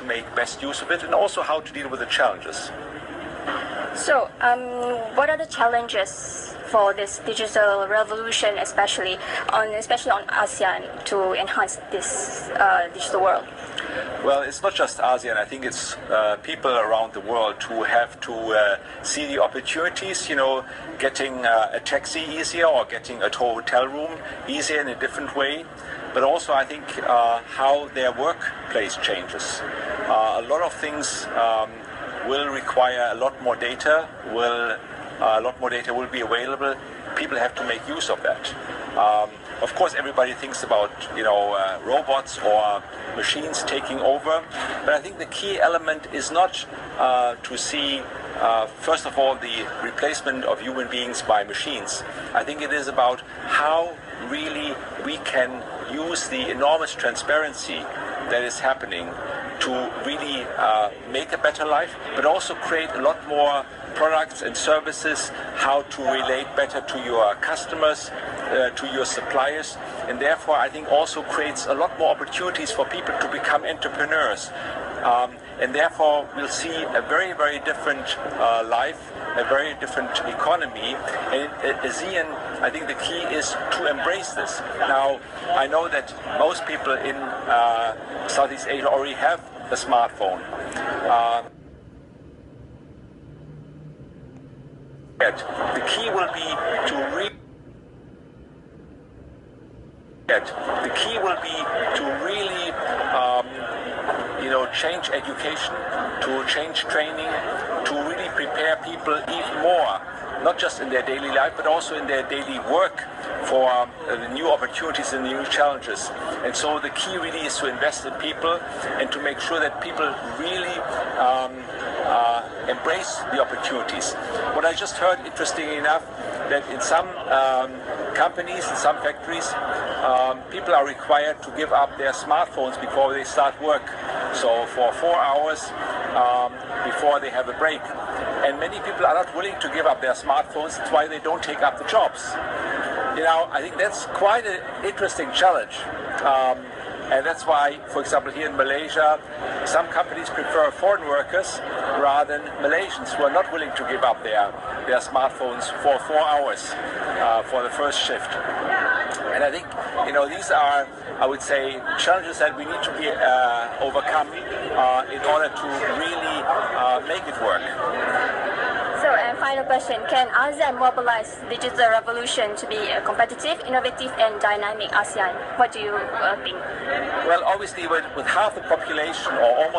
make best use of it, and also how to deal with the challenges. So, what are the challenges for this digital revolution, especially on ASEAN, to enhance this digital world? Well, it's not just ASEAN. I think it's people around the world who have to see the opportunities, getting a taxi easier or getting a hotel room easier in a different way. But also, I think how their workplace changes. A lot of things will require a lot more data. A lot more data will be available. People have to make use of that. Of course, everybody thinks about robots or machines taking over, but I think the key element is not to see first of all the replacement of human beings by machines. I think it is about how really we can use the enormous transparency that is happening to really make a better life, but also create a lot more products and services, how to relate better to your customers, to your suppliers, and therefore I think also creates a lot more opportunities for people to become entrepreneurs. And therefore we'll see a very, very different life, a very different economy. And in ASEAN, I think the key is to embrace this. Now, I know that most people in Southeast Asia already have a smartphone. The key will be to really change education, to change training, to really prepare people even more, not just in their daily life, but also in their daily work for the new opportunities and the new challenges. And so the key really is to invest in people and to make sure that people really embrace the opportunities. What I just heard, interestingly enough, that in some companies, in some factories, people are required to give up their smartphones before they start work. So for 4 hours before they have a break. And many people are not willing to give up their smartphones. That's why they don't take up the jobs. I think that's quite an interesting challenge. And that's why, for example, here in Malaysia, some companies prefer foreign workers rather than Malaysians who are not willing to give up their smartphones for 4 hours for the first shift. And I think, these are, I would say, challenges that we need to be overcome in order to really make it work. So, and final question, can ASEAN mobilize digital revolution to be a competitive, innovative and dynamic ASEAN? What do you think? Well, obviously with half the population or almost